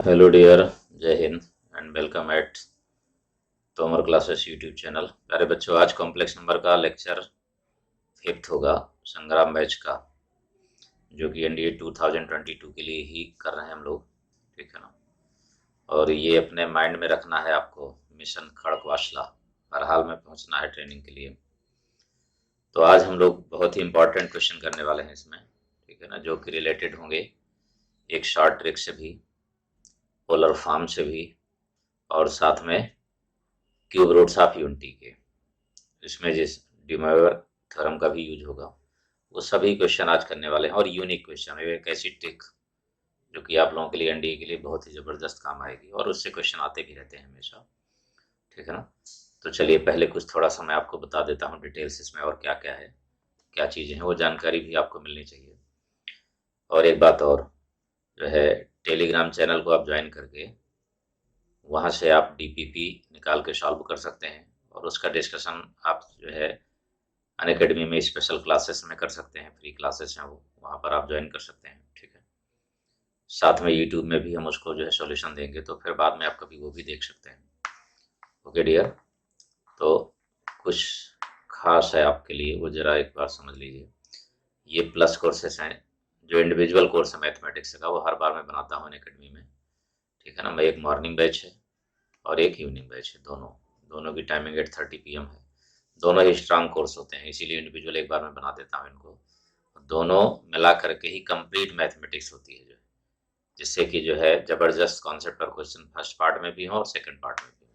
Hello dear, जय Hind and welcome eight Tomar classes YouTube channel. प्यारे बच्चों, आज कॉम्प्लेक्स नंबर का लेक्चर फिफ्थ होगा, संग्राम बैच का, जो कि एनडीए 2022 के लिए ही कर रहे हैं हम लोग। ठीक है ना। और ये अपने माइंड में रखना है आपको, मिशन खड़कवासला, हर हाल में पहुंचना है ट्रेनिंग के लिए। तो आज हम लोग बहुत ही इंपॉर्टेंट क्वेश्चन करने वाले हैं इसमें, ठीक है ना, जो कि रिलेटेड होंगे एक शॉर्ट ट्रिक से भी, पोलर फॉर्म से भी, और साथ में क्यूब रूट्स ऑफ यूनिटी के। इसमें जिस डिमॉवर थ्योरम का भी यूज होगा, वो सभी क्वेश्चन आज करने वाले हैं। और यूनिक क्वेश्चन है, एक ऐसी ट्रिक जो कि आप लोगों के लिए एनडीए के लिए बहुत ही ज़बरदस्त काम आएगी, और उससे क्वेश्चन आते भी रहते हैं हमेशा। ठीक है ना। तो चलिए, पहले कुछ थोड़ा सा मैं आपको बता देता हूँ डिटेल्स इसमें, और क्या क्या है, क्या चीज़ें हैं, वो जानकारी भी आपको मिलनी चाहिए। और एक बात और, जो है टेलीग्राम चैनल को आप ज्वाइन करके वहाँ से आप डीपीपी निकाल के सॉल्व कर सकते हैं, और उसका डिस्कशन आप जो है अनअकैडमी में स्पेशल क्लासेस में कर सकते हैं। फ्री क्लासेस हैं वो, वहाँ पर आप ज्वाइन कर सकते हैं। ठीक है। साथ में यूट्यूब में भी हम उसको जो है सॉल्यूशन देंगे, तो फिर बाद में आप कभी वो भी देख सकते हैं। Okay dear. तो कुछ खास है आपके लिए, वो ज़रा एक बार समझ लीजिए। ये प्लस कोर्सेस हैं, जो इंडिविजुअल कोर्स है मैथमेटिक्स का, वो हर बार मैं बनाता हूँ अनअकैडमी में। ठीक है ना। मैं एक मॉर्निंग बैच है और एक इवनिंग बैच है, दोनों दोनों की टाइमिंग 8:30 PM है। दोनों ही स्ट्रांग कोर्स होते हैं, इसीलिए इंडिविजुअल एक बार मैं बना देता हूँ इनको। दोनों मिला करके ही कंप्लीट मैथमेटिक्स होती है, जो जिससे कि जो है ज़बरदस्त कॉन्सेप्ट और क्वेश्चन फर्स्ट पार्ट में भी हो और सेकंड पार्ट में भी हो।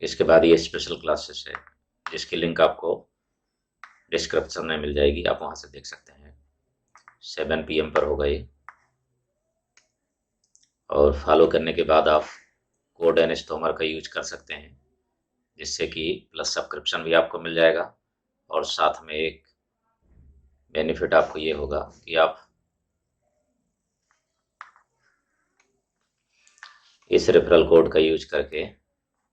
इसके बाद ये स्पेशल क्लासेस है, जिसकी लिंक आपको डिस्क्रिप्शन में मिल जाएगी, आप वहाँ से देख सकते हैं। 7 PM पर होगा ये। और फॉलो करने के बाद आप कोड एन स्टोमर का यूज कर सकते हैं, जिससे कि प्लस सब्सक्रिप्शन भी आपको मिल जाएगा। और साथ में एक बेनिफिट आपको ये होगा कि आप इस रेफरल कोड का यूज करके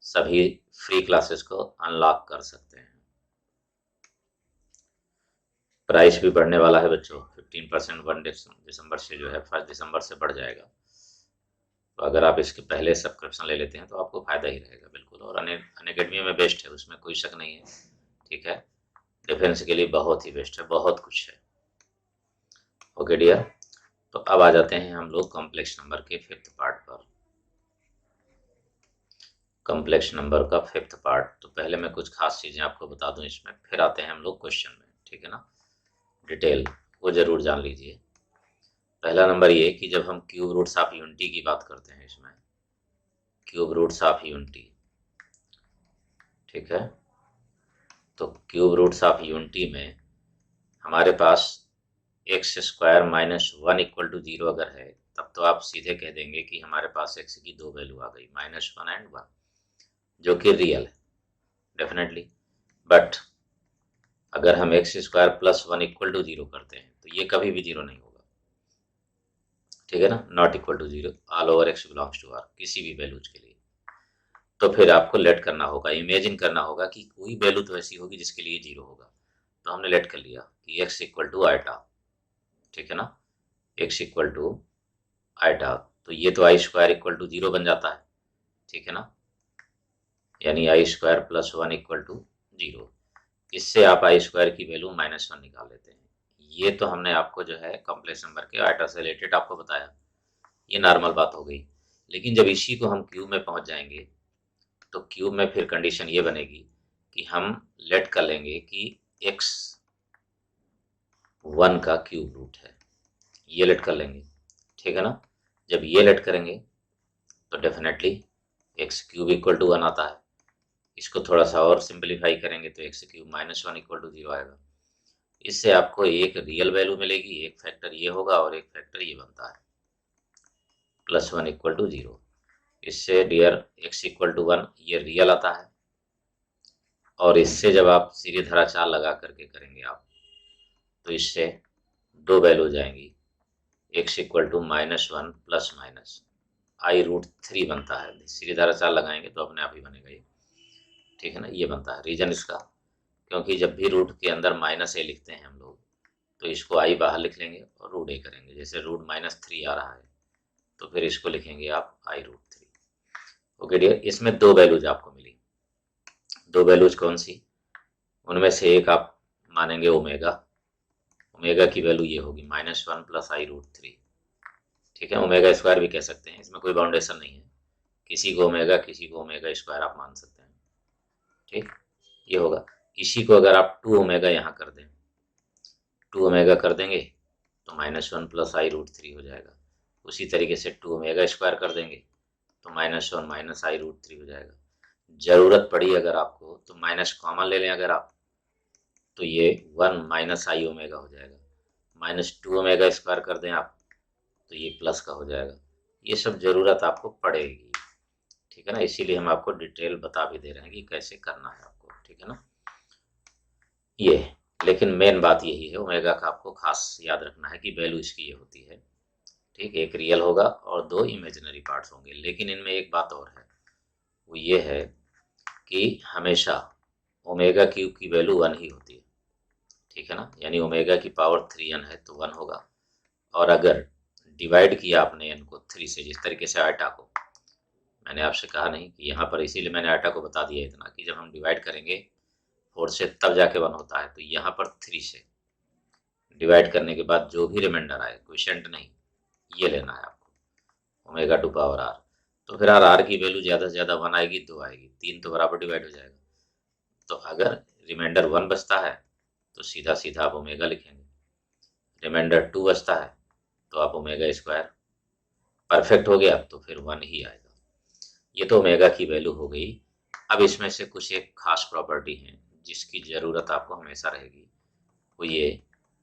सभी फ्री क्लासेस को अनलॉक कर सकते हैं। प्राइस भी बढ़ने वाला है बच्चों, 15% 1 दिसंबर से, जो है 1 दिसंबर से बढ़ जाएगा। तो अगर आप इसके पहले सब्सक्रिप्शन ले लेते हैं तो आपको फ़ायदा ही रहेगा बिल्कुल। और अनअकैडमी में बेस्ट है, उसमें कोई शक नहीं है। ठीक है। डिफेंस के लिए बहुत ही बेस्ट है, बहुत कुछ है। Okay dear. तो अब आ जाते हैं हम लोग कॉम्प्लेक्स नंबर के फिफ्थ पार्ट पर। कॉम्प्लेक्स नंबर का फिफ्थ पार्ट, तो पहले मैं कुछ खास चीज़ें आपको बता दूं इसमें, फिर आते हैं हम लोग क्वेश्चन में। ठीक है ना। डिटेल वो ज़रूर जान लीजिए। पहला नंबर ये कि जब हम क्यूब रूट्स ऑफ यूनिटी की बात करते हैं इसमें, क्यूब रूट्स ऑफ यूनिटी, ठीक है, तो क्यूब रूट्स ऑफ यूनिटी में हमारे पास एक्स स्क्वायर माइनस 1 = 0 अगर है, तब तो आप सीधे कह देंगे कि हमारे पास एक्स की दो वैल्यू आ गई, -1 एंड 1, जो कि रियल है डेफिनेटली। बट अगर हम एक्स स्क्वायर प्लस 1 = 0 करते हैं, तो ये कभी भी 0 नहीं होगा। ठीक है ना। Not equal to 0, all over x belongs to R, किसी भी वैल्यूज के लिए। तो फिर आपको लेट करना होगा, इमेजिन करना होगा कि कोई वैल्यू तो ऐसी होगी जिसके लिए 0 होगा। तो हमने लेट कर लिया कि एक्स इक्वल टू आइटा। ठीक है ना। एक्स इक्वल टू आइटा, तो ये तो आई स्क्वायर इक्वल टू 0 बन जाता है। ठीक है ना। यानी आई स्क्वायर प्लस 1 = 0। इससे आप आई स्क्वायर की वैल्यू -1 निकाल लेते हैं। ये तो हमने आपको जो है कॉम्प्लेक्स नंबर के आइटा से रिलेटेड आपको बताया, ये नॉर्मल बात हो गई। लेकिन जब इसी को हम क्यूब में पहुंच जाएंगे, तो क्यूब में फिर कंडीशन ये बनेगी कि हम लेट कर लेंगे कि एक्स 1 का क्यूब रूट है, ये लेट कर लेंगे। ठीक है ना। जब ये लेट करेंगे तो definitely x cube equal to 1 आता है। इसको थोड़ा सा और सिंपलीफाई करेंगे तो एक्स क्यूब -1 = 0 आएगा। इससे आपको एक रियल वैल्यू मिलेगी, एक फैक्टर ये होगा और एक फैक्टर ये बनता है, +1 = 0। इससे डियर एक्स इक्वल टू 1 ये रियल आता है। और इससे जब आप सीधी धारा चाल लगा करके करेंगे आप, तो इससे दो वैल्यू जाएंगी, x equal to -1 plus minus I√3 बनता है। सीधी धारा चाल लगाएंगे तो अपने आप ही बनेगा ये। ठीक है ना। ये बनता है रीजन इसका, क्योंकि जब भी रूट के अंदर -a लिखते हैं हम लोग, तो इसको आई बाहर लिख लेंगे और √a करेंगे। जैसे √-3 आ रहा है, तो फिर इसको लिखेंगे आप i√3। ओके डियर, इसमें दो वैल्यूज आपको मिली। दो वैल्यूज कौन सी? उनमें से एक आप मानेंगे ओमेगा। ओमेगा की वैल्यू ये होगी -1 + i√3। ठीक है, ओमेगा स्क्वायर भी कह सकते हैं, इसमें कोई बाउंडेशन नहीं है। किसी को ओमेगा, किसी को ओमेगा स्क्वायर आप मान सकते हैं। ठीक, ये होगा। इसी को अगर आप 2 ओमेगा यहाँ कर दें, 2 ओमेगा कर देंगे तो -1 + i√3 हो जाएगा। उसी तरीके से 2 ओमेगा स्क्वायर कर देंगे तो -1 - i√3 हो जाएगा। ज़रूरत पड़ी अगर आपको तो माइनस कॉमन ले लें अगर आप, तो ये 1 - i ओमेगा हो जाएगा। -2 ओमेगा स्क्वायर कर दें आप तो ये प्लस का हो जाएगा। ये सब ज़रूरत आपको पड़ेगी। ठीक है ना, इसीलिए हम आपको डिटेल बता भी दे रहे हैं कि कैसे करना है आपको। ठीक है ना, ये, लेकिन मेन बात यही है, ओमेगा का आपको खास याद रखना है कि वैल्यू इसकी ये होती है। ठीक, एक रियल होगा और दो इमेजिनरी पार्ट्स होंगे। लेकिन इनमें एक बात और है, वो ये है कि हमेशा ओमेगा क्यूब की वैल्यू 1 ही होती है। ठीक है ना, यानी ओमेगा की पावर 3n है तो 1 होगा। और अगर डिवाइड किया आपने n को 3 से, जिस तरीके से आटा को, मैंने आपसे कहा नहीं कि यहाँ पर, इसीलिए मैंने आटा को बता दिया इतना कि जब हम डिवाइड करेंगे 4 से तब जाके 1 होता है। तो यहाँ पर 3 से डिवाइड करने के बाद जो भी रिमाइंडर आए, क्वोशिएंट नहीं, ये लेना है आपको, ओमेगा टू पावर r। तो फिर आर की वैल्यू ज़्यादा से ज़्यादा 1 आएगी, 2 आएगी, 3 तो बराबर डिवाइड हो जाएगा। तो अगर रिमाइंडर 1 बचता है तो सीधा सीधा आप ओमेगा लिखेंगे। रिमाइंडर 2 बचता है तो आप ओमेगा स्क्वायर। परफेक्ट हो गया तो फिर 1 ही आएगा। ये तो ओमेगा की वैल्यू हो गई। अब इसमें से कुछ एक खास प्रॉपर्टी है जिसकी ज़रूरत आपको हमेशा रहेगी, वो ये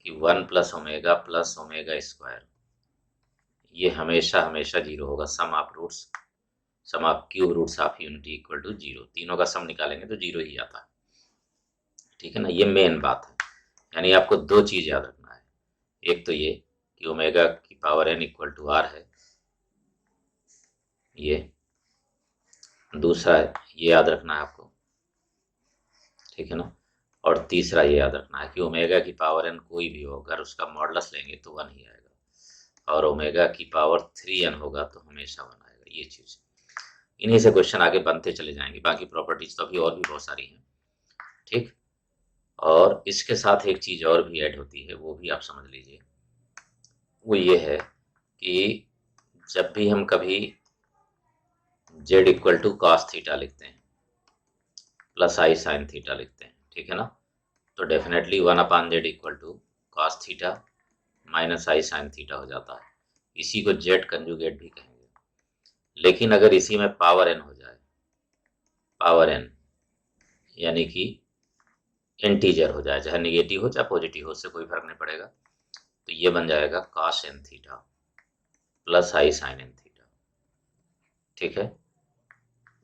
कि 1 + ओमेगा + ओमेगा स्क्वायर, ये हमेशा हमेशा 0 होगा। Sum of roots, sum of cube roots of unity equal to 0। तीनों का सम निकालेंगे तो 0 ही आता है। ठीक है ना, ये मेन बात है। यानी आपको दो चीज़ याद रखना है, एक तो ये कि ओमेगा की power n equal to r है, ये दूसरा है, ये याद रखना है आपको। ठीक है ना, और तीसरा ये याद रखना है कि ओमेगा की पावर n कोई भी हो, अगर उसका मॉडुलस लेंगे तो 1 ही आएगा, और ओमेगा की पावर 3n होगा तो हमेशा 1 आएगा। ये चीज़, इन्हीं से क्वेश्चन आगे बनते चले जाएंगे। बाकी प्रॉपर्टीज तो अभी और भी बहुत सारी हैं। ठीक, और इसके साथ एक चीज़ और भी ऐड होती है, वो भी आप समझ लीजिए। वो ये है कि जब भी हम कभी z equal to cos theta लिखते हैं प्लस i साइन थीटा लिखते हैं, ठीक है ना, तो definitely 1/z equal to cos theta minus i sine theta हो जाता है। इसी को z कंजुगेट भी कहेंगे। लेकिन अगर इसी में पावर n हो जाए, पावर n यानी कि इंटीजर हो जाए, चाहे निगेटिव हो चाहे पॉजिटिव हो, उससे कोई फर्क नहीं पड़ेगा, तो ये बन जाएगा cos n theta plus i sine n theta. ठीक है,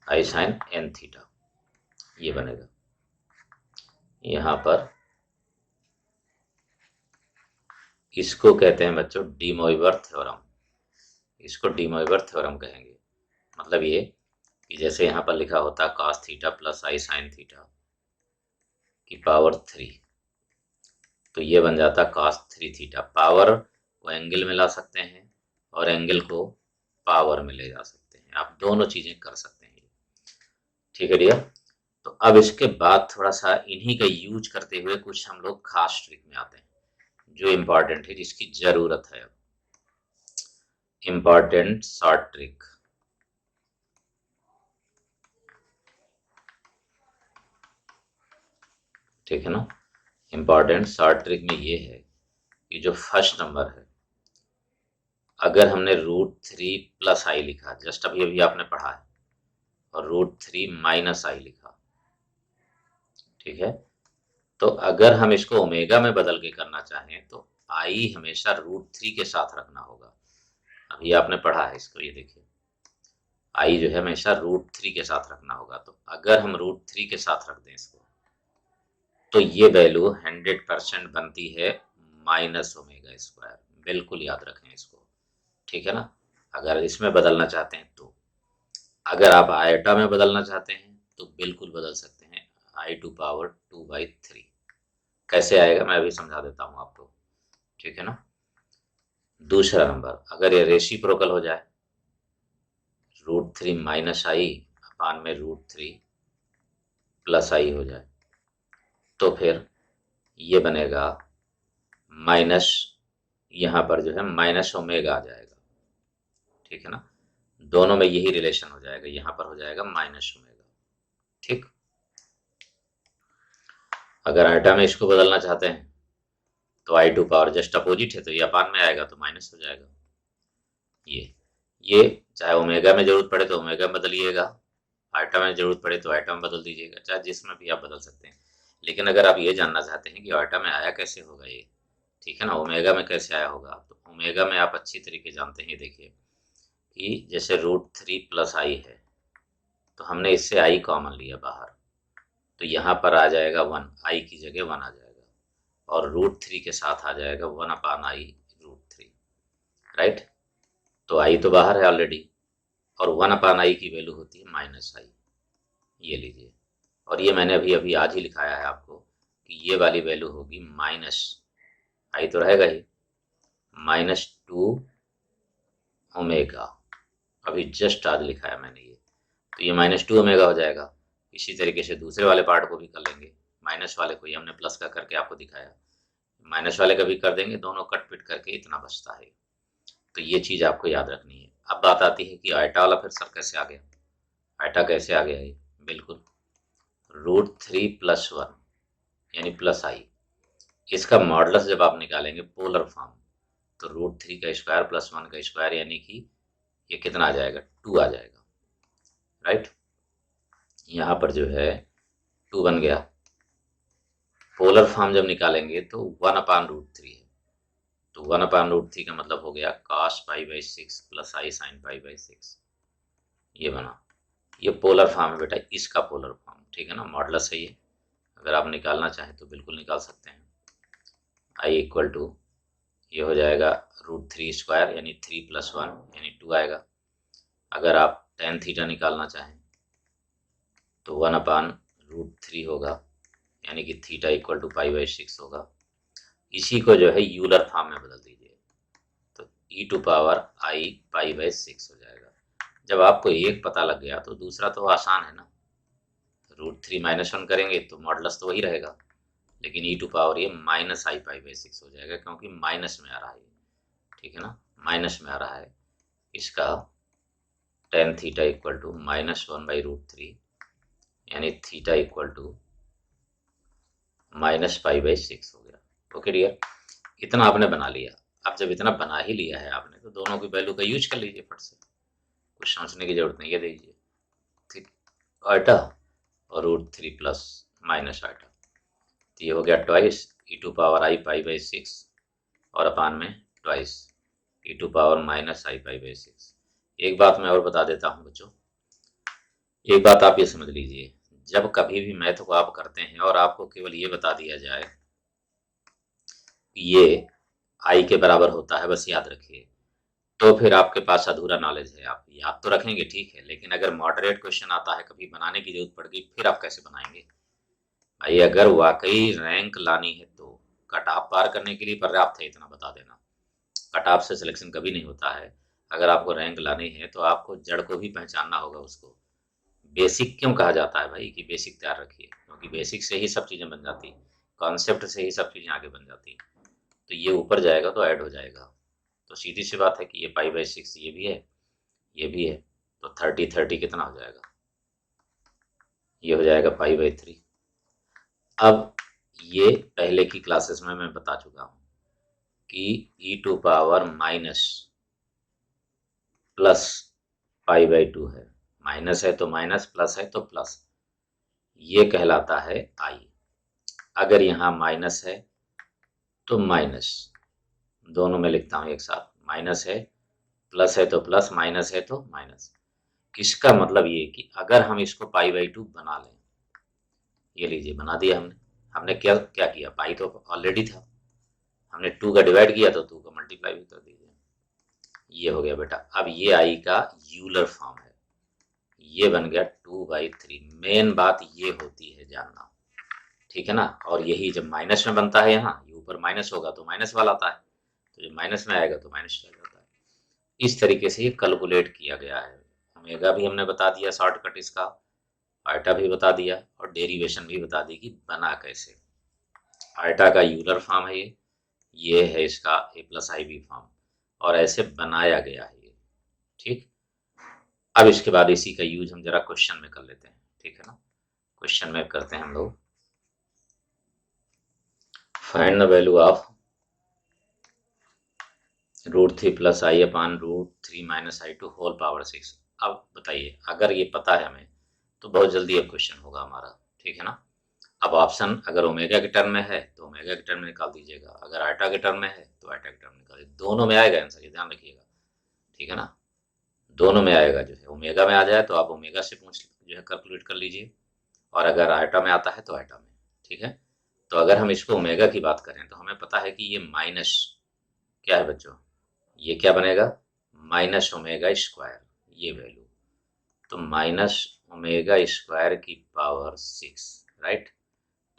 i साइन n थीटा ये बनेगा। यहाँ पर इसको कहते हैं बच्चों डी मोइवर थ्योरम। इसको डी मोइवर थ्योरम कहेंगे। मतलब ये कि जैसे यहाँ पर लिखा होता है cos theta plus i sine theta की पावर 3, तो ये बन जाता कॉस 3 थीटा। पावर को एंगल में ला सकते हैं और एंगल को पावर में ले जा सकते हैं, आप दोनों चीज़ें कर सकते हैं। ठीक है डियर, तो अब इसके बाद थोड़ा सा इन्हीं का यूज करते हुए कुछ हम लोग खास ट्रिक में आते हैं जो इम्पॉर्टेंट है, जिसकी ज़रूरत है। Important short trick. ठीक है ना, इम्पॉर्टेंट शॉर्ट ट्रिक में ये है कि जो फर्स्ट नंबर है, अगर हमने √3 + i लिखा, जस्ट अभी अभी आपने पढ़ा है, और √3 - i लिखा, ठीक है, तो अगर हम इसको ओमेगा में बदल के करना चाहें तो i हमेशा √3 के साथ रखना होगा। अभी आपने पढ़ा है इसको, ये देखिए, i जो है हमेशा √3 के साथ रखना होगा। तो अगर हम √3 के साथ रख दें इसको, तो ये वैल्यू 100% बनती है -ओमेगा²। बिल्कुल याद रखें इसको। ठीक है ना, अगर इसमें बदलना चाहते हैं तो। अगर आप आयटा में बदलना चाहते हैं तो बिल्कुल बदल सकते हैं, i⁴ कैसे आएगा मैं अभी समझा देता हूँ आपको। ठीक है ना, दूसरा नंबर, अगर ये रेसिप्रोकल हो जाए, √3 माइनस आई अपान में √3 प्लस आई हो जाए, तो फिर ये बनेगा माइनस, यहाँ पर जो है माइनस ओमेगा आ जाएगा, ठीक है ना। दोनों में यही रिलेशन हो जाएगा, यहाँ पर हो जाएगा माइनस ओमेगा, ठीक। अगर आइटा में इसको बदलना चाहते हैं तो i2 पावर जस्ट अपोजिट है, तो ये अपान में आएगा तो माइनस हो जाएगा। ये चाहे ओमेगा में जरूरत पड़े तो ओमेगा में बदलिएगा, आइटा में जरूरत पड़े तो आइटा में बदल दीजिएगा, चाहे जिसमें भी आप बदल सकते हैं। लेकिन अगर आप ये जानना चाहते हैं कि आइटा में आया कैसे होगा ये, ठीक है ना, ओमेगा में कैसे आया होगा, तो ओमेगा में आप अच्छी तरीके जानते हैं। देखिए कि जैसे √3 प्लस आई है, तो हमने इससे आई कॉमन लिया बाहर, तो यहाँ पर आ जाएगा 1, आई की जगह 1 आ जाएगा, और √3 के साथ आ जाएगा 1 अपान आई √3, राइट। तो आई तो बाहर है ऑलरेडी, और 1 अपान आई की वैल्यू होती है माइनस आई, ये लीजिए। और ये मैंने अभी अभी आज ही लिखाया है आपको कि ये वाली वैल्यू होगी माइनस आई, तो रहेगा ही -2 ओमेगा, अभी जस्ट आज लिखा है मैंने ये, तो ये -2 ओमेगा हो जाएगा। इसी तरीके से दूसरे वाले पार्ट को भी कर लेंगे, माइनस वाले को ही हमने प्लस का करके आपको दिखाया, माइनस वाले का भी कर देंगे, दोनों कट पिट करके इतना बचता है। तो ये चीज़ आपको याद रखनी है। अब बात आती है कि आइटा वाला फिर सर कैसे आ गया, आइटा कैसे आ गया ये, बिल्कुल √3 + 1 यानी प्लस आई, इसका मॉडुलस जब आप निकालेंगे पोलर फॉर्म, तो √3 का स्क्वायर प्लस 1 का स्क्वायर, यानी कि ये कितना आ जाएगा, 2 आ जाएगा, राइट। यहाँ पर जो है 2 बन गया। पोलर फॉर्म जब निकालेंगे तो 1 अपान √3 है, तो 1 अपान √3 का मतलब हो गया cos π/6 प्लस आई sin π/6, ये बना। ये पोलर फॉर्म है बेटा, इसका पोलर फॉर्म, ठीक है ना, मॉडुलस है ये। अगर आप निकालना चाहें तो बिल्कुल निकाल सकते हैं। आई इक्वल टू ये हो जाएगा √3 स्क्वायर यानी 3 + 1 यानी 2 आएगा। अगर आप tan थीटा निकालना चाहें तो 1 अपान √3 होगा, यानी कि थीटा इक्वल टू π/6 होगा। इसी को जो है यूलर फॉर्म में बदल दीजिए, तो e⁻i π/6 हो जाएगा। जब आपको एक पता लग गया तो दूसरा तो आसान है ना, √3 -1 करेंगे तो मॉडुलस तो वही रहेगा, लेकिन e⁻ ये -i π/6 हो जाएगा, क्योंकि माइनस में आ रहा है, ठीक है ना, माइनस में आ रहा है। इसका tan थीटा इक्वल टू -1/√3 यानी थीटा इक्वल टू -π/6 हो गया। ओके डियर, इतना आपने बना लिया। अब जब इतना बना ही लिया है आपने, तो दोनों की वैल्यू का यूज कर लीजिए फट से, कुछ समझने की जरूरत नहीं है। दीजिए ठीक, आइटा और √3 प्लस माइनस आइटा, तो ये हो गया ट्वाइस e⁻i π/6 और अपान में ट्वाइस e⁻i π/6। एक बात मैं और बता देता हूँ बच्चों, एक बात आप ये समझ लीजिए, जब कभी भी मैथ को आप करते हैं और आपको केवल ये बता दिया जाए ये आई के बराबर होता है, बस याद रखिए, तो फिर आपके पास अधूरा नॉलेज है। आप याद तो रखेंगे ठीक है, लेकिन अगर मॉडरेट क्वेश्चन आता है, कभी बनाने की जरूरत पड़ गई, फिर आप कैसे बनाएंगे भाई। अगर वाकई रैंक लानी है तो कट ऑफ पार करने के लिए पर्याप्त है इतना बता देना। कट ऑफ से सिलेक्शन कभी नहीं होता है। अगर आपको रैंक लानी है तो आपको जड़ को भी पहचानना होगा। उसको बेसिक क्यों कहा जाता है भाई, कि बेसिक तैयार रखिए, क्योंकि बेसिक से ही सब चीज़ें बन जाती, कॉन्सेप्ट से ही सब चीज़ें आगे बन जाती। तो ये ऊपर जाएगा तो ऐड हो जाएगा, तो सीधी सी बात है कि ये π/6 ये भी है, ये भी है, तो 30 कितना हो जाएगा, ये हो जाएगा π/3। अब ये पहले की क्लासेस में मैं बता चुका हूँ कि e⁻- प्लस π/2 है, माइनस है तो माइनस, प्लस है तो प्लस, ये कहलाता है आई। अगर यहाँ माइनस है तो माइनस, दोनों में लिखता हूँ एक साथ, माइनस है, प्लस है तो प्लस, माइनस है तो माइनस। इसका मतलब ये कि अगर हम इसको π/2 बना लें, ये लीजिए बना दिया हमने। हमने क्या क्या किया, पाई तो ऑलरेडी था, हमने 2 का डिवाइड किया तो 2 का मल्टीप्लाई भी कर दीजिए, ये हो गया बेटा। अब ये आई का यूलर फॉर्म है, ये बन गया 2/3। मेन बात ये होती है जानना, ठीक है ना। और यही जब माइनस में बनता है, यहाँ ये ऊपर माइनस होगा तो माइनस वाला आता है, तो जब माइनस में आएगा तो माइनस चला जाता है। इस तरीके से ये कैलकुलेट किया गया है, ओमेगा भी हमने बता दिया शॉर्टकट इसका, आइटा भी बता दिया और डेरिवेशन भी बता दी कि बना कैसे। आइटा का यूलर फॉर्म है ये है इसका ए प्लस आई बी फॉर्म, और ऐसे बनाया गया है ये। ठीक, अब इसके बाद इसी का यूज हम जरा क्वेश्चन में कर लेते हैं, ठीक है ना। क्वेश्चन में करते हैं हम लोग, find the value of √3 plus i upon √3 minus i to whole power 6। अब बताइए, अगर ये पता है हमें तो बहुत जल्दी अब क्वेश्चन होगा हमारा, ठीक है ना। अब ऑप्शन अगर ओमेगा के टर्म में है तो ओमेगा के टर्म में निकाल दीजिएगा, अगर आइटा के टर्म में है तो आइटा के टर्म में निकाल दीजिए, दोनों में आएगा आंसर, ये ध्यान रखिएगा, ठीक है ना। दोनों में आएगा, जो है ओमेगा में आ जाए तो आप ओमेगा से पूछ जो है कैलकुलेट कर लीजिए, और अगर आइटा में आता है तो आइटा में, ठीक है। तो अगर हम इसको ओमेगा की बात करें तो हमें पता है कि ये माइनस क्या है बच्चों, ये क्या बनेगा, माइनस ओमेगा स्क्वायर, ये वैल्यू, तो माइनस ओमेगा स्क्वायर की पावर 6, राइट।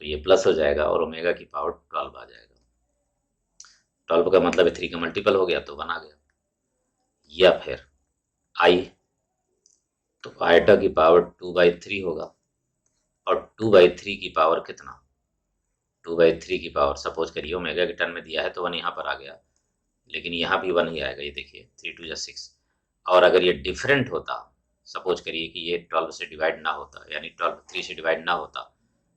तो ये प्लस हो जाएगा और ओमेगा की पावर 12 आ जाएगा। 12 का मतलब 3 का मल्टीपल हो गया तो 1 आ गया। या फिर आई, तो आइटा की पावर 2/3 होगा, और 2/3 की पावर कितना, 2/3 की पावर सपोज करिए ओमेगा के टर्म में दिया है तो 1 यहाँ पर आ गया, लेकिन यहाँ भी 1 ही आएगा, ये देखिए 3 2 6। और अगर ये डिफरेंट होता, सपोज करिए कि ये 12 से डिवाइड ना होता, यानी 12 3 से डिवाइड ना होता,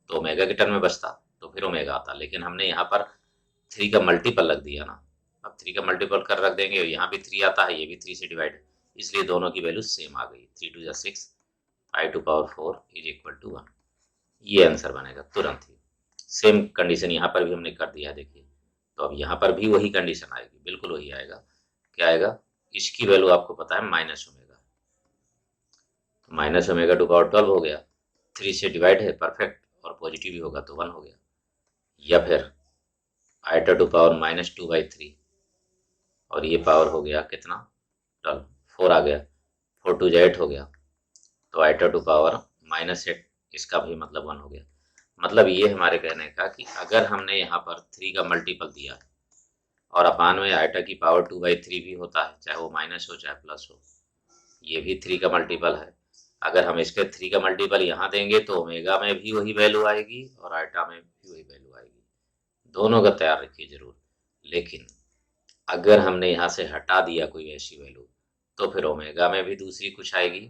तो ओमेगा के टर्म में बचता तो फिर ओमेगा आता, लेकिन हमने यहाँ पर 3 का मल्टीपल रख दिया ना। अब 3 का मल्टीपल कर रख देंगे, यहाँ भी 3 आता है, ये भी 3 से डिवाइड, इसलिए दोनों की वैल्यू सेम आ गई, 3 2 6 i to power 4 is equal to 1। ये आंसर बनेगा तुरंत ही। सेम कंडीशन यहाँ पर भी हमने कर दिया, देखिए। तो अब यहाँ पर भी वही कंडीशन आएगी, बिल्कुल वही आएगा। क्या आएगा, इसकी वैल्यू आपको पता है माइनस ओमेगा, तो माइनस ओमेगा टू पावर 12 हो गया, 3 से डिवाइड है परफेक्ट, और पॉजिटिव भी होगा तो 1 हो गया। या फिर आइटा टू पावर -2/3, और ये पावर हो गया कितना 12, 4 आ गया, 4 2 8 हो गया, तो आइटा टू पावर -8, इसका भी मतलब 1 हो गया। मतलब ये हमारे कहने का कि अगर हमने यहाँ पर 3 का मल्टीपल दिया है और अपान में आइटा की पावर 2/3 भी होता है, चाहे वो माइनस हो चाहे प्लस हो, ये भी 3 का मल्टीपल है। अगर हम इसके 3 का मल्टीपल यहाँ देंगे तो ओमेगा में भी वही वैल्यू आएगी और आइटा में भी वही वैल्यू आएगी, दोनों का तैयार रखिए जरूर। लेकिन अगर हमने यहाँ से हटा दिया कोई ऐसी वैल्यू तो फिर ओमेगा में भी दूसरी कुछ आएगी,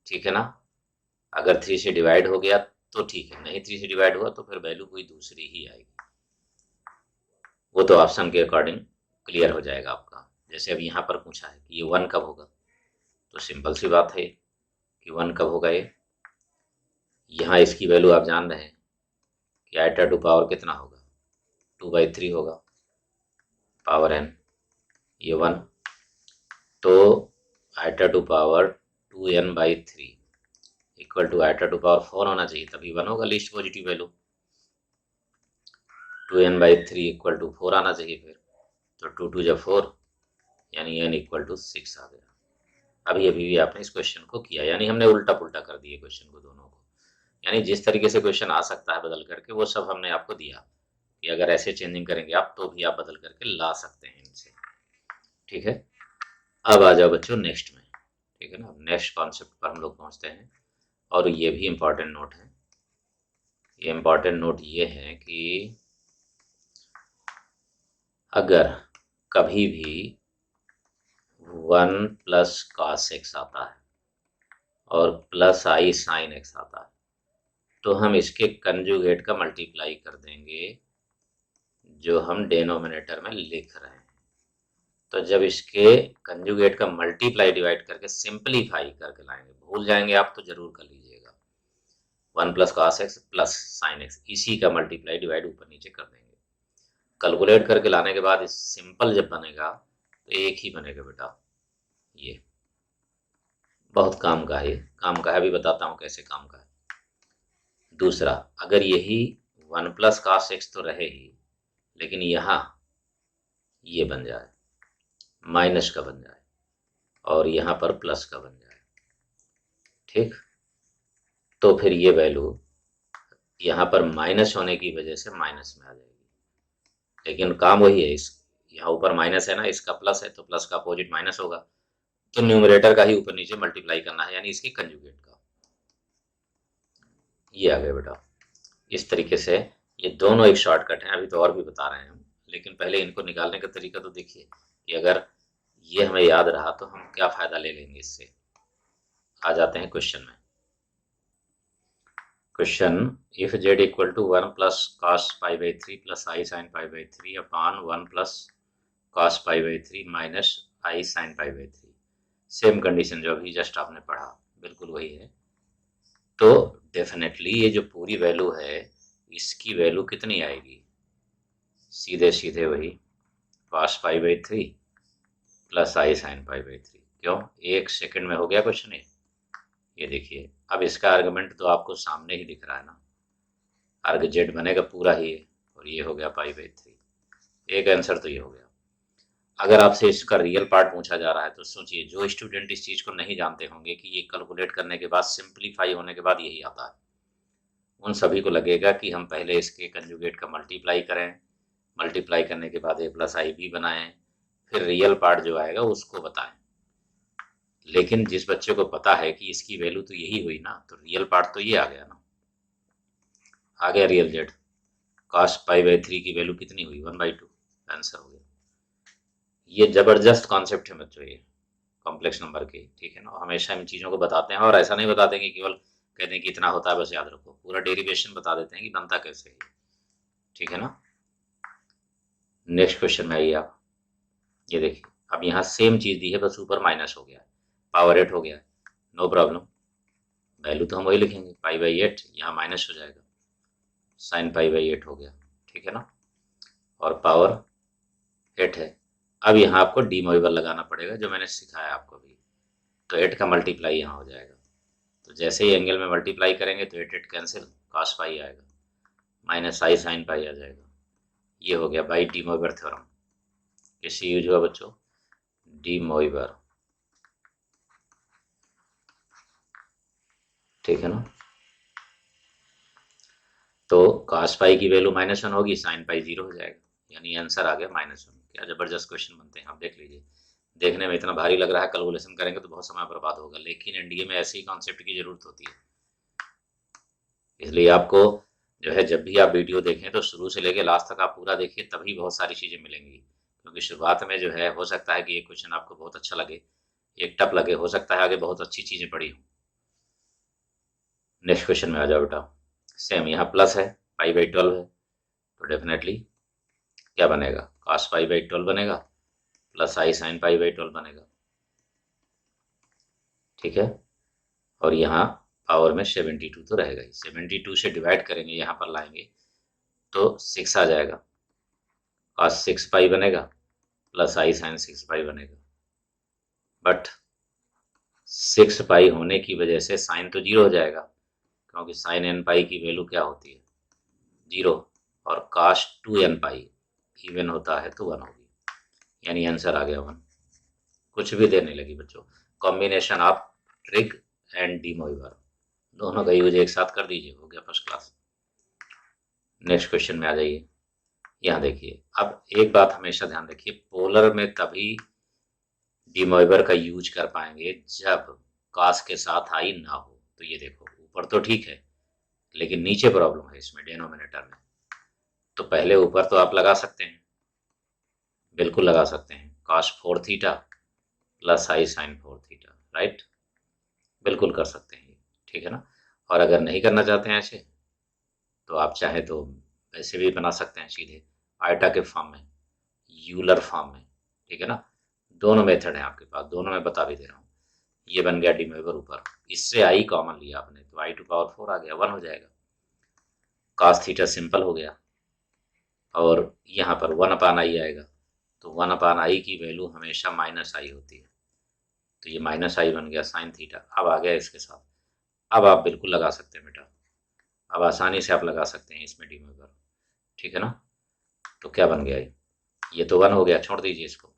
ठीक है ना। अगर 3 से डिवाइड हो गया तो ठीक है, नहीं 3 से डिवाइड हुआ तो फिर वैल्यू कोई दूसरी ही आएगी, वो तो ऑप्शन के अकॉर्डिंग क्लियर हो जाएगा आपका। जैसे अब यहाँ पर पूछा है कि ये 1 कब होगा, तो सिंपल सी बात है कि 1 कब होगा ये, यहाँ इसकी वैल्यू आप जान रहे हैं कि आइटा टू पावर कितना होगा, 2/3 होगा, पावर n, ये 1, तो iota to power 2n/3 equal to iota to power 4 होना चाहिए, तभी 1 होगा, least positive value. 2n/3 equal टू 4 आना चाहिए फिर, तो 2 2 जब 4, यानी n इक्वल टू 6 आ गया। अभी अभी भी आपने इस क्वेश्चन को किया, यानी हमने उल्टा पुल्टा कर दिए क्वेश्चन को दोनों को, यानी जिस तरीके से क्वेश्चन आ सकता है बदल करके वो सब हमने आपको दिया कि अगर ऐसे चेंजिंग करेंगे आप तो भी आप बदल करके ला सकते हैं इनसे, ठीक है। अब आ जाओ बच्चों नेक्स्ट में, ठीक है ना। नेक्स्ट कॉन्सेप्ट पर हम लोग पहुंचते हैं, और ये भी इम्पॉर्टेंट नोट है। ये इम्पॉर्टेंट नोट ये है कि अगर कभी भी 1 प्लस cos x आता है और प्लस i sin x आता है, तो हम इसके कंजुगेट का मल्टीप्लाई कर देंगे जो हम डेनोमिनेटर में लिख रहे हैं। तो जब इसके कंजुगेट का मल्टीप्लाई डिवाइड करके सिंपलीफाई करके लाएंगे, भूल जाएंगे आप तो जरूर कर लीजिएगा, 1 plus cos x plus sin x, इसी का मल्टीप्लाई डिवाइड ऊपर नीचे कर देंगे। कैलकुलेट करके लाने के बाद सिंपल जब बनेगा तो एक ही बनेगा बेटा, ये बहुत काम का है, काम का है, अभी बताता हूँ कैसे काम का है। दूसरा, अगर यही 1 प्लस cos x तो रहे ही, लेकिन यहाँ ये बन जाए, माइनस का बन जाए, और यहाँ पर प्लस का बन जाए, ठीक, तो फिर ये वैल्यू यहाँ पर माइनस होने की वजह से माइनस में आ जाएगी, लेकिन काम वही है, इस यहाँ ऊपर माइनस है ना, इसका प्लस है तो प्लस का अपोजिट माइनस होगा, तो न्यूमरेटर का ही ऊपर नीचे मल्टीप्लाई करना है, यानी इसके कंजुगेट का। ये आ गया बेटा। इस तरीके से ये दोनों एक शॉर्टकट हैं, अभी तो और भी बता रहे हैं हम, लेकिन पहले इनको निकालने का तरीका तो देखिए कि अगर ये हमें याद रहा तो हम क्या फ़ायदा ले लेंगे इससे। आ जाते हैं क्वेश्चन में। Question, if z equal to 1 plus cos pi by 3 plus i sine pi by 3 upon 1 plus cos pi by 3 minus i sine pi by 3। Same condition जो अभी जस्ट आपने पढ़ा, बिल्कुल वही है। तो डेफिनेटली ये जो पूरी वैल्यू है इसकी वैल्यू कितनी आएगी, सीधे सीधे वही cos pi by 3 plus i sine pi by 3। क्यों, एक सेकंड में हो गया क्वेश्चन ये देखिए। अब इसका आर्गुमेंट तो आपको सामने ही दिख रहा है ना, अर्ग जेड बनेगा पूरा ही है, और ये हो गया पाई बाई 3। एक आंसर तो ये हो गया। अगर आपसे इसका रियल पार्ट पूछा जा रहा है तो सोचिए, जो स्टूडेंट इस चीज़ को नहीं जानते होंगे कि ये कैलकुलेट करने के बाद, सिंप्लीफाई होने के बाद यही आता है, उन सभी को लगेगा कि हम पहले इसके कंजुगेट का मल्टीप्लाई करें, मल्टीप्लाई करने के बाद ए प्लस आई बी बनाएं, फिर रियल पार्ट जो आएगा उसको बताएं। लेकिन जिस बच्चे को पता है कि इसकी वैल्यू तो यही हुई ना, तो रियल पार्ट तो ये आ गया ना, आ गया real Z. Cos pi by 3 की वैल्यू कितनी हुई, 1/2, आंसर हो गया। ये जबरदस्त कॉन्सेप्ट है बच्चों, ये कॉम्प्लेक्स नंबर के, ठीक है ना। हमेशा इन चीज़ों को बताते हैं, और ऐसा नहीं बताते कि केवल कहते हैं कि इतना होता है बस याद रखो, पूरा डेरिवेशन बता देते हैं कि बनता कैसे है, ठीक है ना। नेक्स्ट क्वेश्चन में आइए आप। ये देखिए, अब यहाँ सेम चीज़ दी है, बस ऊपर माइनस हो गया है, पावर 8 हो गया है, नो प्रॉब्लम, वैल्यू तो हम वही लिखेंगे, पाई बाई 8, यहाँ माइनस हो जाएगा, साइन पाई बाई 8 हो गया, ठीक है ना, और पावर 8 है। अब यहाँ आपको डी मोइवर लगाना पड़ेगा, जो मैंने सिखाया आपको अभी। तो 8 का मल्टीप्लाई यहाँ हो जाएगा, तो जैसे ही एंगल में मल्टीप्लाई करेंगे तो 8 8 कैंसिल, कॉस पाई आएगा, माइनस आई साइन पाई आ जाएगा। ये हो गया बाई डी मोइवर थ्योरम। किससे यूज हुआ बच्चों, डी मोइवर, ठीक है ना। तो कॉस पाई की वैल्यू -1 होगी, साइन पाई 0 हो जाएगा, यानी आंसर आ गया -1। क्या जबरदस्त क्वेश्चन बनते हैं, आप देख लीजिए। देखने में इतना भारी लग रहा है, कैलकुलेशन करेंगे तो बहुत समय बर्बाद होगा, लेकिन एनडीए में ऐसे ही कॉन्सेप्ट की जरूरत होती है। इसलिए आपको जो है, जब भी आप वीडियो देखें तो शुरू से लेकर लास्ट तक आप पूरा देखिए, तभी बहुत सारी चीज़ें मिलेंगी। क्योंकि शुरुआत में जो है, हो सकता है कि ये क्वेश्चन आपको बहुत अच्छा लगे, एक टफ लगे, हो सकता है आगे बहुत अच्छी चीज़ें पड़ी हों। नेक्स्ट क्वेश्चन में आ जाओ बेटा। सेम यहाँ प्लस है, पाई बाई 12 है, तो डेफिनेटली क्या बनेगा, कॉस पाई बाई 12 बनेगा, plus i sine pi by 12 बनेगा, ठीक है। और यहाँ पावर में 72 तो रहेगा ही, 72 से डिवाइड करेंगे, यहाँ पर लाएंगे तो 6 आ जाएगा, कॉस 6 पाई बनेगा, प्लस आई साइन 6 पाई बनेगा। बट 6 पाई होने की वजह से साइन तो 0 हो जाएगा, क्योंकि साइन एन पाई की वैल्यू क्या होती है, 0, और काश 2n पाई इवन होता है तो 1 होगी, यानी आंसर आ गया 1। कुछ भी देर नहीं लगी बच्चों, कॉम्बिनेशन ऑफ ट्रिग एंड डी मोइवर, दोनों का यूज एक साथ कर दीजिए, हो गया फर्स्ट क्लास। नेक्स्ट क्वेश्चन में आ जाइए। यहाँ देखिए, अब एक बात हमेशा ध्यान रखिए, पोलर में तभी डी मोइवर का यूज कर पाएंगे जब कास के साथ आई ना हो। तो ये देखो, ऊपर तो ठीक है, लेकिन नीचे प्रॉब्लम है इसमें, डिनोमिनेटर में। तो पहले ऊपर तो आप लगा सकते हैं, बिल्कुल लगा सकते हैं, cos 4 theta plus i sign 4 theta, right, बिल्कुल कर सकते हैं, ठीक है ना। और अगर नहीं करना चाहते हैं ऐसे, तो आप चाहे तो ऐसे भी बना सकते हैं, सीधे आयटा के फॉर्म में, यूलर फॉर्म में, ठीक है ना। दोनों मेथड हैं आपके पास, दोनों मैं बता भी दे रहा हूँ। ये बन गया डी मोइवर ऊपर, इससे आई कॉमन लिया आपने, तो आई टू पावर 4 आ गया, 1 हो जाएगा। cos थीटा सिंपल हो गया, और यहाँ पर 1 अपान आई आएगा, तो 1 अपान आई की वैल्यू हमेशा माइनस आई होती है, तो ये माइनस आई बन गया साइन थीटा। अब आ गया इसके साथ, अब आप बिल्कुल लगा सकते हैं बेटा, अब आसानी से आप लगा सकते हैं इसमें डी मोइवर, ठीक है ना। तो क्या बन गया, ये तो 1 हो गया, छोड़ दीजिए इसको,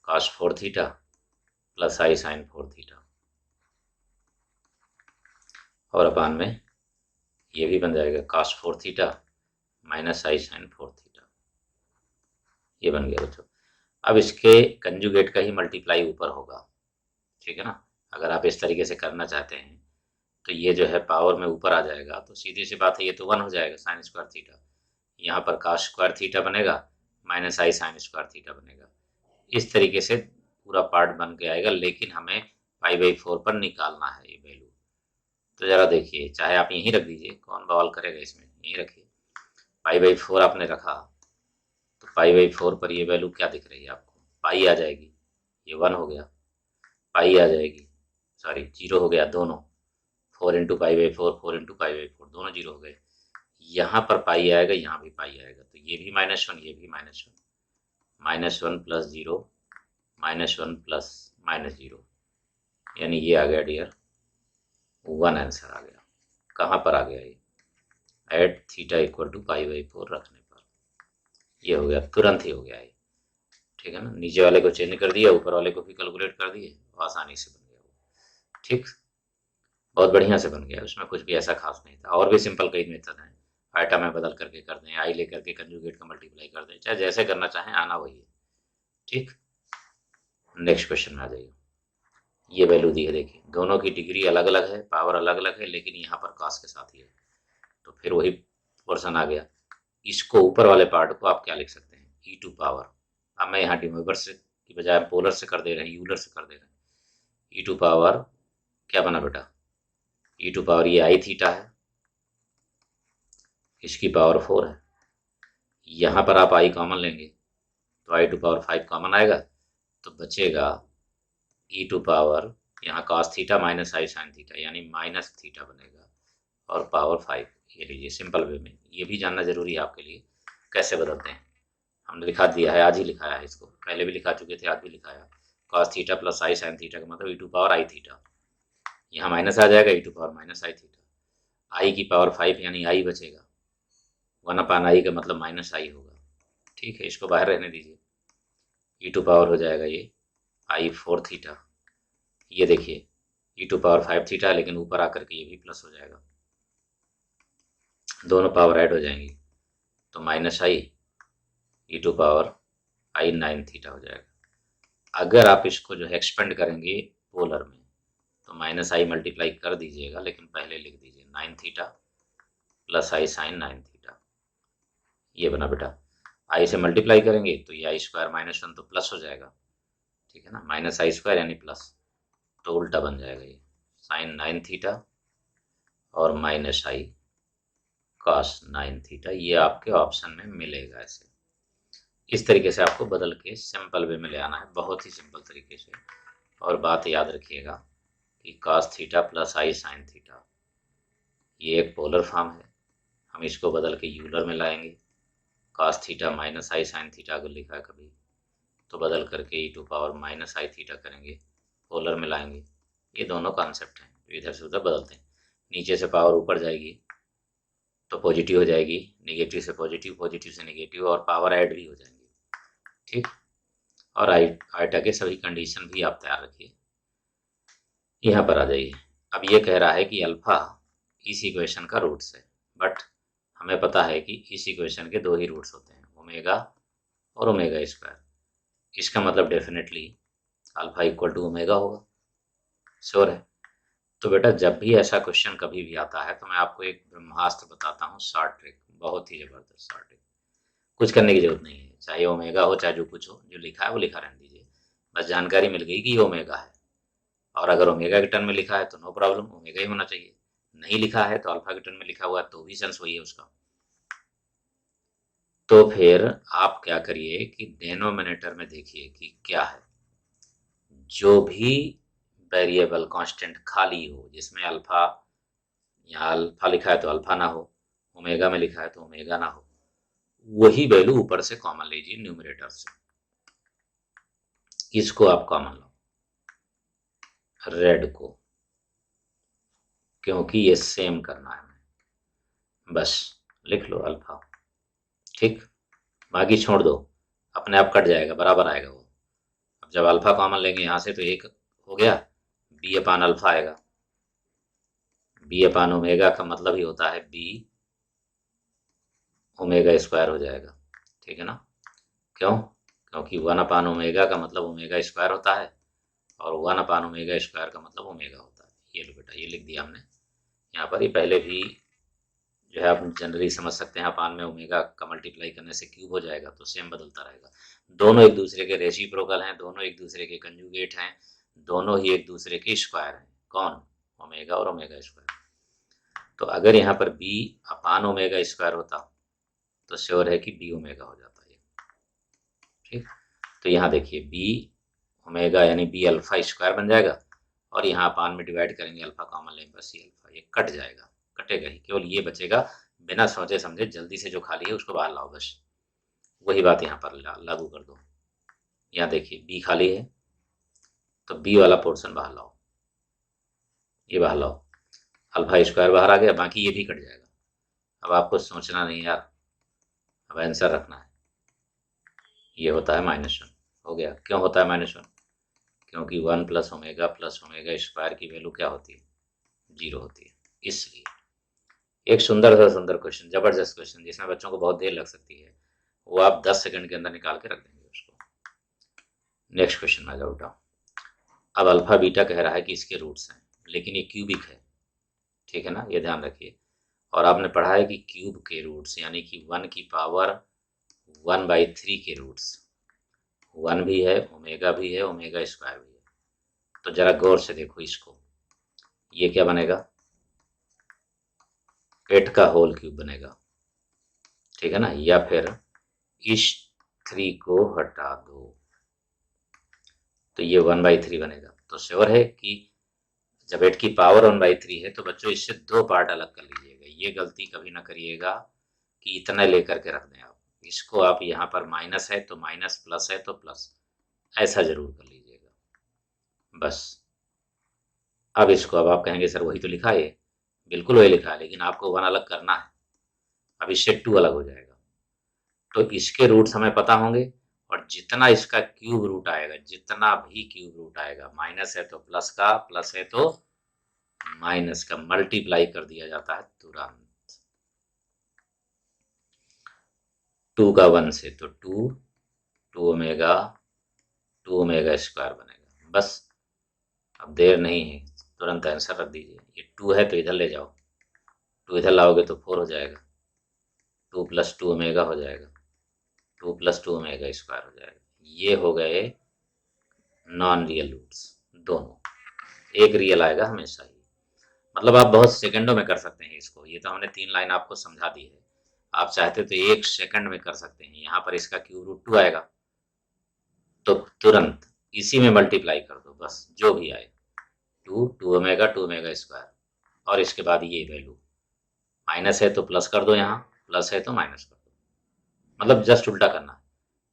cos 4 theta plus i sign 4 theta, और अपान में ये भी बन जाएगा cos 4 theta minus i sign 4 theta, ये बन गया बच्चों। अब इसके कंजुगेट का ही मल्टीप्लाई ऊपर होगा, ठीक है ना। अगर आप इस तरीके से करना चाहते हैं तो ये जो है पावर में ऊपर आ जाएगा, तो सीधी सी बात है ये तो 1 हो जाएगा साइन स्क्वायर थीटा। यहाँ पर काश स्क्वायर थीटा बनेगा minus i sine square theta बनेगा। इस तरीके से पूरा पार्ट बन के आएगा, लेकिन हमें पाई/4 पर निकालना है ये वैल्यू। तो ज़रा देखिए, चाहे आप यहीं रख दीजिए, कौन बवाल करेगा इसमें, यहीं रखिए। पाई/4 आपने रखा तो पाई/4 पर ये वैल्यू क्या दिख रही है आपको, पाई आ जाएगी, ये 1 हो गया, पाई आ जाएगी, सॉरी 0 हो गया दोनों, 4 इंटू पाई/4, 4 इंटू पाई/4 दोनों 0 हो गए। यहाँ पर पाई आएगा, यहाँ भी पाई आएगा, तो ये भी -1, ये भी -1, -1 प्लस 0, -1 प्लस -0, यानी ये आ गया डियर 1 आंसर आ गया। कहाँ पर आ गया ये, एट थीटा इक्वल टू पाई/4 रखने पर ये हो गया, तुरंत ही हो गया ये, ठीक है ना। नीचे वाले को चेंज कर दिया, ऊपर वाले को भी कैलकुलेट कर दिए, आसानी से बन गया वो, ठीक, बहुत बढ़िया से बन गया, उसमें कुछ भी ऐसा खास नहीं था। और भी सिंपल कई मेथड हैं, आइटम में बदल करके कर दें, आई लेकर के कंजुगेट का मल्टीप्लाई कर दें, चाहे जैसे करना चाहें, आना वही है, ठीक। नेक्स्ट क्वेश्चन में आ जाइए। ये वैल्यू दी है, देखिए दोनों की डिग्री अलग अलग है, पावर अलग अलग है, लेकिन यहाँ पर कॉस के साथ ही है, तो फिर वही पोर्शन आ गया। इसको ऊपर वाले पार्ट को आप क्या लिख सकते हैं, ई टू पावर। अब मैं यहाँ डिमोवर से की बजाय पोलर से कर दे रहे हैं, यूलर से कर दे रहे हैं। ई टू पावर क्या बना बेटा, ई टू पावर ये आई थीटा है, इसकी पावर 4 है। यहाँ पर आप आई कॉमन लेंगे तो आई टू पावर 5 कॉमन आएगा, तो बचेगा ई टू पावर, यहाँ cos theta minus i sine theta, यानी माइनस थीटा बनेगा, और पावर 5। ये लीजिए सिंपल वे में, ये भी जानना जरूरी है आपके लिए कैसे बदलते हैं। हमने लिखा दिया है, आज ही लिखाया है इसको, पहले भी लिखा चुके थे, आज भी लिखाया। Cos theta plus i sine theta का मतलब e to power i theta, यहाँ माइनस आ जाएगा, e to power minus i theta. I की पावर 5 यानी आई बचेगा, 1/i का मतलब माइनस आई होगा, ठीक है, इसको बाहर रहने दीजिए। ई टू पावर हो जाएगा ये I4 थीटा, ये देखिए ई टू पावर 5 थीटा, लेकिन ऊपर आकर के ये भी प्लस हो जाएगा, दोनों पावर ऐड हो जाएंगी, तो minus i e to power I9 theta हो जाएगा। अगर आप इसको जो है एक्सपेंड करेंगे पोलर में, तो माइनस आई मल्टीप्लाई कर दीजिएगा, लेकिन पहले लिख दीजिए 9 theta plus i sign 9 theta, ये बना बेटा। आई से मल्टीप्लाई करेंगे तो ये आई स्क्वायर -1 तो प्लस हो जाएगा, ठीक है ना, माइनस आई स्क्वायर यानी प्लस, तो उल्टा बन जाएगा ये साइन 9 थीटा और माइनस आई कॉस 9 थीटा, ये आपके ऑप्शन में मिलेगा। ऐसे इस तरीके से आपको बदल के सिंपल वे में ले आना है, बहुत ही सिंपल तरीके से। और बात याद रखिएगा कि cos theta plus i sine theta ये एक पोलर फॉर्म है, हम इसको बदल के यूलर में लाएंगे। Cos theta minus i sine theta अगर लिखा है कभी, तो बदल करके e to power minus i theta करेंगे, पोलर में लाएंगे। ये दोनों कॉन्सेप्ट हैं, तो इधर से उधर बदलते हैं। नीचे से पावर ऊपर जाएगी तो पॉजिटिव हो जाएगी, नेगेटिव से पॉजिटिव, पॉजिटिव से नेगेटिव, और पावर ऐड भी हो जाएंगी, ठीक। और आइटा के सभी कंडीशन भी आप तैयार रखिए। यहाँ पर आ जाइए। अब ये कह रहा है कि अल्फा इस इक्वेशन का रूट्स है, बट हमें पता है कि इस इक्वेशन के दो ही रूट्स होते हैं, ओमेगा और ओमेगा स्क्वायर। इसका मतलब definitely alpha equal to omega होगा, श्योर है। तो बेटा जब भी ऐसा क्वेश्चन कभी भी आता है तो मैं आपको एक ब्रह्मास्त्र बताता हूँ, शॉर्ट ट्रिक, बहुत ही जबरदस्त शॉर्ट ट्रिक। कुछ करने की जरूरत नहीं है, चाहे ओमेगा हो चाहे जो कुछ हो, जो लिखा है वो लिखा रहने दीजिए, बस जानकारी मिल गई कि ये ओमेगा है। और अगर ओमेगा के टर्म में लिखा है तो नो प्रॉब्लम, ओमेगा ही होना चाहिए। नहीं लिखा है तो अल्फा के टर्म में लिखा हुआ है तो भी सेंस वही है उसका। तो फिर आप क्या करिए कि डेनोमिनेटर में देखिए कि क्या है, जो भी वेरिएबल कांस्टेंट खाली हो, जिसमें अल्फा, यहाँ अल्फा लिखा है तो अल्फा ना हो, ओमेगा में लिखा है तो ओमेगा ना हो, वही वैल्यू ऊपर से कॉमन लीजिए न्यूमरेटर से। किसको आप कॉमन लो, रेड को, क्योंकि ये सेम करना है हमें, बस लिख लो अल्फा, ठीक। बाकी छोड़ दो, अपने आप कट जाएगा, बराबर आएगा वो। अब जब अल्फा कॉमन लेंगे यहाँ से तो एक हो गया, बी अपान अल्फा आएगा, बी अपान ओमेगा का मतलब ही होता है बी ओमेगा स्क्वायर हो जाएगा, ठीक है ना। क्यों, क्योंकि 1/ओमेगा का मतलब ओमेगा स्क्वायर होता है, और 1/ओमेगा² का मतलब ओमेगा होता है। ये लो बेटा, ये लिख दिया हमने यहाँ पर। ये पहले भी जो है आप जनरली समझ सकते हैं, अपान में ओमेगा का मल्टीप्लाई करने से क्यूब हो जाएगा, तो सेम बदलता रहेगा। दोनों एक दूसरे के रेसिप्रोकल हैं, दोनों एक दूसरे के कंजुगेट हैं, दोनों ही एक दूसरे के स्क्वायर हैं। कौन? ओमेगा और ओमेगा²। तो अगर यहाँ पर b अपान ओमेगा² होता तो श्योर है कि b ओमेगा हो जाता है। ठीक, तो यहाँ देखिए b ओमेगा यानी b अल्फा² बन जाएगा, और यहाँ अपान में डिवाइड करेंगे, अल्फा कॉमन लेंगे, बस ये अल्फा ये कट जाएगा, कटेगा ही, केवल ये बचेगा। बिना सोचे समझे जल्दी से जो खाली है उसको बाहर लाओ, बस वही बात यहाँ पर लागू कर दो। यहाँ देखिए b खाली है, तो b वाला पोर्शन बाहर लाओ, ये बाहर लाओ, अल्फा² बाहर आ गया, बाकी ये भी कट जाएगा। अब आपको सोचना नहीं यार, अब आंसर रखना है। ये होता है -1। हो गया। क्यों होता है -1? क्योंकि 1 + ओमेगा की वैल्यू क्या होती है? 0 होती है। इसलिए एक सुंदर सा सुंदर क्वेश्चन, जबरदस्त क्वेश्चन, जिसमें बच्चों को बहुत देर लग सकती है, वो आप 10 सेकंड के अंदर निकाल के रख देंगे उसको। नेक्स्ट क्वेश्चन में आ जाओ बेटा। अब अल्फा बीटा कह रहा है कि इसके रूट्स हैं, लेकिन ये क्यूबिक है, ठीक है ना, ये ध्यान रखिए। और आपने पढ़ा है कि क्यूब के रूट्स यानी कि 1 की पावर 1/3 के रूट्स 1 भी है, ओमेगा भी है, ओमेगा² भी है। तो जरा गौर से देखो इसको, ये क्या बनेगा? 8 का होल क्यूब बनेगा, ठीक है ना। या फिर इस 3 को हटा दो तो ये 1/3 बनेगा। तो श्योर है कि जब 8 की पावर 1/3 है तो बच्चों इससे 2 पार्ट अलग कर लीजिएगा। ये गलती कभी ना करिएगा कि इतना लेकर के रख दें आप। इसको आप यहाँ पर माइनस है तो माइनस, प्लस है तो प्लस, ऐसा जरूर कर लीजिएगा बस। अब इसको अब आप कहेंगे सर वही तो लिखा है, बिल्कुल वही लिखा है, लेकिन आपको 1 अलग करना है। अब इससे 2 अलग हो जाएगा, तो इसके रूट्स हमें पता होंगे, और जितना इसका क्यूब रूट आएगा, जितना भी क्यूब रूट आएगा, माइनस है तो प्लस का, प्लस है तो माइनस का, मल्टीप्लाई कर दिया जाता है तुरंत। 2 का 1 से तो 2, 2 ओमेगा, 2 ओमेगा² बनेगा। बस अब देर नहीं है, तुरंत आंसर रख दीजिए। ये 2 है तो इधर ले जाओ, 2 इधर लाओगे तो 4 हो जाएगा, 2 + 2 ओमेगा हो जाएगा, 2 + 2 ओमेगा² हो जाएगा। ये हो गए नॉन रियल रूट्स दोनों। एक रियल आएगा हमेशा ही, मतलब आप बहुत सेकंडों में कर सकते हैं इसको। ये तो हमने 3 लाइन आपको समझा दी है, आप चाहते तो 1 सेकंड में कर सकते हैं। यहाँ पर इसका क्यूब रूट 2 आएगा तो तुरंत इसी में मल्टीप्लाई कर दो, बस जो भी आए, 2, 2 ओमेगा, 2 ओमेगा², और इसके बाद ये वैल्यू, माइनस है तो प्लस कर दो, यहाँ प्लस है तो माइनस कर दो, मतलब जस्ट उल्टा करना।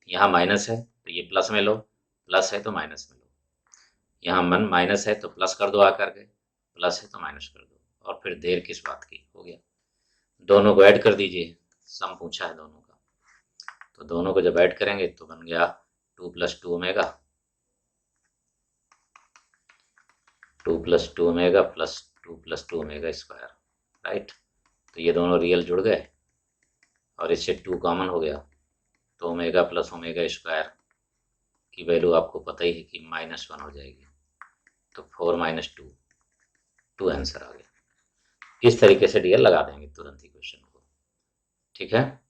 यहाँ माइनस है तो ये प्लस में लो, प्लस है तो माइनस में लो। यहाँ माइनस है तो प्लस कर दो आकर के, प्लस है तो माइनस कर दो, और फिर देर किस बात की, हो गया। दोनों को ऐड कर दीजिए, सम पूछा है दोनों का, तो दोनों को जब ऐड करेंगे तो बन गया 2 + 2 ओमेगा, 2 + 2 ओमेगा प्लस 2 + 2 ओमेगा², राइट। तो ये दोनों रियल जुड़ गए, और इससे 2 कॉमन हो गया, तो ओमेगा + ओमेगा² की वैल्यू आपको पता ही है कि -1 हो जाएगी, तो 4 - 2, 2 आंसर आ गया। इस तरीके से डीएल लगा देंगे तुरंत ही क्वेश्चन को, ठीक है।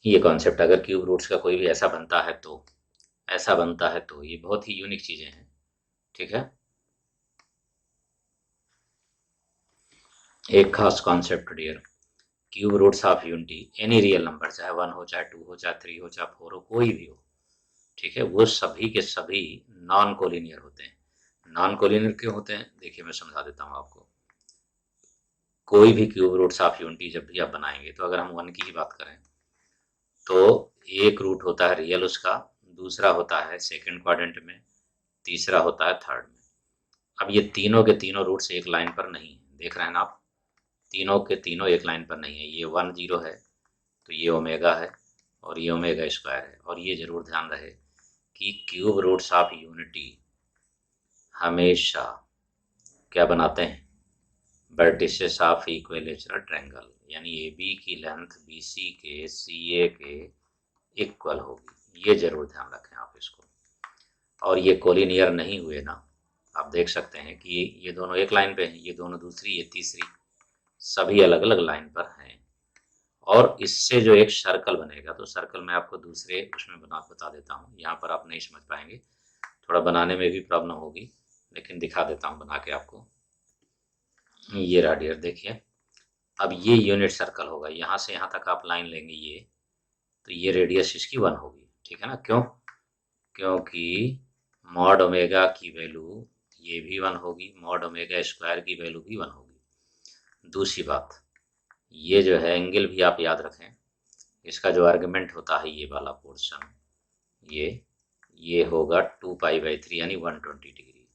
ये कॉन्सेप्ट अगर क्यूब रूट्स का कोई भी ऐसा बनता है तो, ऐसा बनता है तो ये बहुत ही यूनिक चीज़ें हैं, ठीक है। एक खास concept dear, cube roots of unity, any real number, चाहे 1 हो, चाहे 2 हो, चाहे 3 हो, चाहे 4 हो, कोई भी हो, ठीक है, वो सभी के सभी नॉन कोलिनियर होते हैं। नॉन कोलिनियर क्यों होते हैं? देखिए मैं समझा देता हूँ आपको। कोई भी क्यूब रूट्स ऑफ यूनिटी जब भी आप बनाएंगे, तो अगर हम 1 की ही बात करें तो एक रूट होता है रियल उसका, दूसरा होता है सेकंड क्वाड्रेंट में, तीसरा होता है थर्ड में। अब ये तीनों के तीनों रूट्स एक लाइन पर नहीं है, देख रहे हैं ना आप, तीनों के तीनों एक लाइन पर नहीं है। ये 1 0 है तो ये ओमेगा है, और ये ओमेगा² है। और ये जरूर ध्यान रहे कि क्यूब रूट्स ऑफ यूनिटी हमेशा क्या बनाते हैं? वर्टिसेस ऑफ इक्विलेटरल ट्रायंगल, यानी ए बी की लेंथ बी सी के सी ए के इक्वल होगी। ये जरूर ध्यान रखें आप इसको। और ये कोलिनियर नहीं हुए ना, आप देख सकते हैं कि ये दोनों एक लाइन पे हैं, ये दोनों दूसरी, ये तीसरी, सभी अलग अलग लाइन पर हैं। और इससे जो एक सर्कल बनेगा, तो सर्कल मैं आपको दूसरे उसमें बता देता हूँ, यहाँ पर आप नहीं समझ पाएंगे, थोड़ा बनाने में भी प्रॉब्लम होगी, लेकिन दिखा देता हूँ बना के आपको। ये रहा डियर, देखिए अब ये यूनिट सर्कल होगा, यहाँ से यहाँ तक आप लाइन लेंगे ये, तो ये रेडियस इसकी 1 होगी, ठीक है ना। क्यों? क्योंकि मॉड ओमेगा की वैल्यू ये भी 1 होगी, मॉड ओमेगा स्क्वायर की वैल्यू भी 1 होगी। दूसरी बात, ये जो है एंगल भी आप याद रखें, इसका जो आर्गुमेंट होता है ये वाला पोर्शन, ये होगा 2π/3 यानी 120 डिग्री,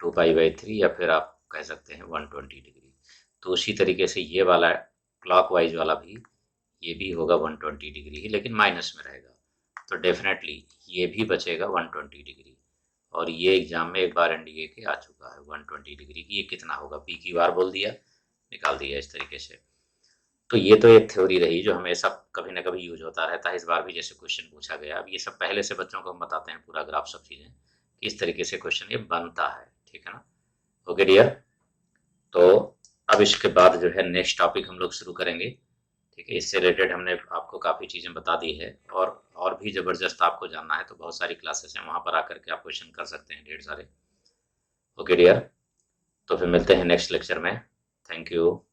2π/3 या फिर आप कह सकते हैं 120 डिग्री। तो उसी तरीके से ये वाला क्लॉकवाइज वाला भी, ये भी होगा 120 डिग्री ही, लेकिन माइनस में रहेगा, तो डेफिनेटली ये भी बचेगा 120 डिग्री। और ये एग्जाम में एक बार एनडीए के आ चुका है 120 डिग्री की, ये कितना होगा, पी क्यू आर बोल दिया, निकाल दिया इस तरीके से। तो ये तो एक थ्योरी रही जो हमेशा कभी ना कभी यूज होता रहता है, इस बार भी जैसे क्वेश्चन पूछा गया। अब ये सब पहले से बच्चों को हम बताते हैं पूरा ग्राफ, सब चीज़ें किस तरीके से क्वेश्चन ये बनता है, ठीक है ना। ओके डियर, तो अब इसके बाद जो है नेक्स्ट टॉपिक हम लोग शुरू करेंगे, ठीक है। इससे रिलेटेड हमने आपको काफ़ी चीज़ें बता दी है, और भी ज़बरदस्त आपको जानना है तो बहुत सारी क्लासेस हैं, वहाँ पर आकर के आप क्वेश्चन कर सकते हैं ढेर सारे। ओके डियर, तो फिर मिलते हैं नेक्स्ट लेक्चर में। Thank you.